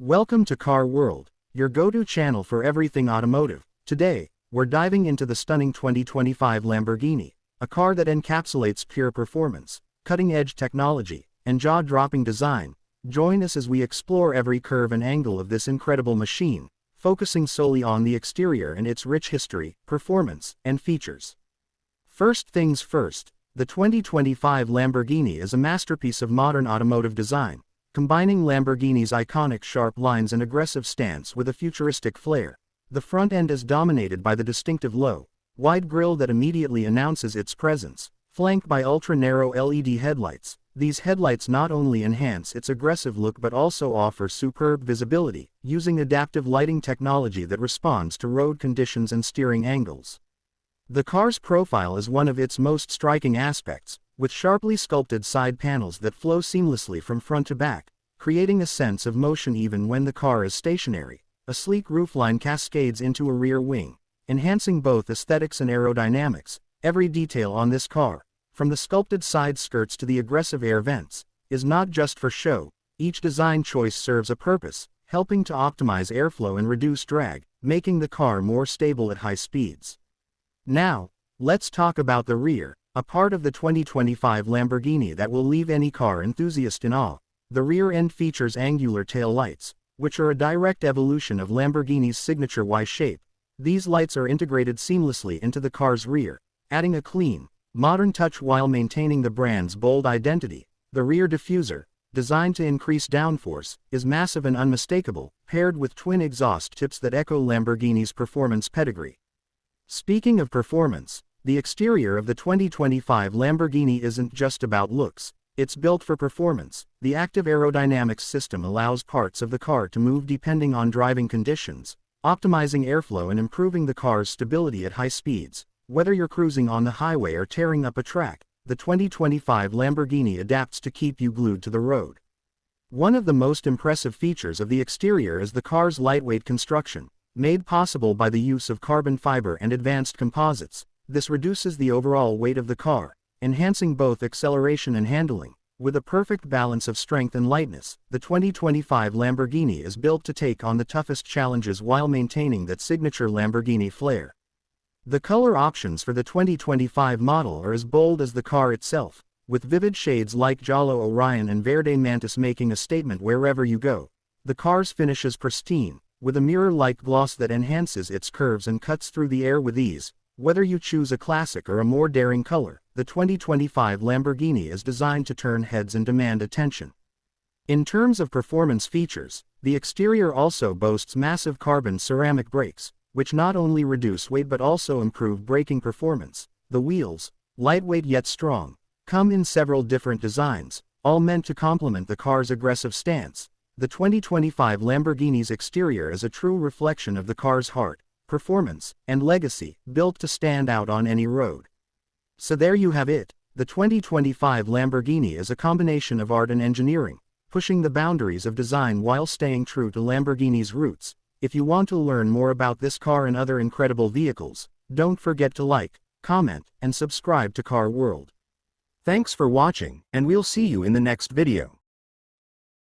Welcome to Car World, your go-to channel for everything automotive. Today, we're diving into the stunning 2025 Lamborghini, a car that encapsulates pure performance, cutting-edge technology, and jaw-dropping design. Join us as we explore every curve and angle of this incredible machine, focusing solely on the exterior and its rich history, performance, and features. First things first, the 2025 Lamborghini is a masterpiece of modern automotive design, combining Lamborghini's iconic sharp lines and aggressive stance with a futuristic flair. The front end is dominated by the distinctive low, wide grille that immediately announces its presence, flanked by ultra-narrow LED headlights. These headlights not only enhance its aggressive look but also offer superb visibility, using adaptive lighting technology that responds to road conditions and steering angles. The car's profile is one of its most striking aspects, with sharply sculpted side panels that flow seamlessly from front to back, creating a sense of motion even when the car is stationary. A sleek roofline cascades into a rear wing, enhancing both aesthetics and aerodynamics. Every detail on this car, from the sculpted side skirts to the aggressive air vents, is not just for show. Each design choice serves a purpose, helping to optimize airflow and reduce drag, making the car more stable at high speeds. Now, let's talk about the rear, a part of the 2025 Lamborghini that will leave any car enthusiast in awe. The rear end features angular tail lights, which are a direct evolution of Lamborghini's signature Y shape. These lights are integrated seamlessly into the car's rear, adding a clean, modern touch while maintaining the brand's bold identity. The rear diffuser, designed to increase downforce, is massive and unmistakable, paired with twin exhaust tips that echo Lamborghini's performance pedigree. Speaking of performance, the exterior of the 2025 Lamborghini isn't just about looks, it's built for performance. The active aerodynamics system allows parts of the car to move depending on driving conditions, optimizing airflow and improving the car's stability at high speeds. Whether you're cruising on the highway or tearing up a track, the 2025 Lamborghini adapts to keep you glued to the road. One of the most impressive features of the exterior is the car's lightweight construction, made possible by the use of carbon fiber and advanced composites. This reduces the overall weight of the car, enhancing both acceleration and handling. With a perfect balance of strength and lightness, the 2025 Lamborghini is built to take on the toughest challenges while maintaining that signature Lamborghini flair. The color options for the 2025 model are as bold as the car itself, with vivid shades like Giallo Orion and Verde Mantis making a statement wherever you go. The car's finish is pristine, with a mirror-like gloss that enhances its curves and cuts through the air with ease. Whether you choose a classic or a more daring color, the 2025 Lamborghini is designed to turn heads and demand attention. In terms of performance features, the exterior also boasts massive carbon ceramic brakes, which not only reduce weight but also improve braking performance. The wheels, lightweight yet strong, come in several different designs, all meant to complement the car's aggressive stance. The 2025 Lamborghini's exterior is a true reflection of the car's heart, performance, and legacy, built to stand out on any road. So there you have it. The 2025 Lamborghini is a combination of art and engineering, pushing the boundaries of design while staying true to Lamborghini's roots. If you want to learn more about this car and other incredible vehicles, don't forget to like, comment, and subscribe to Car World. Thanks for watching, and we'll see you in the next video.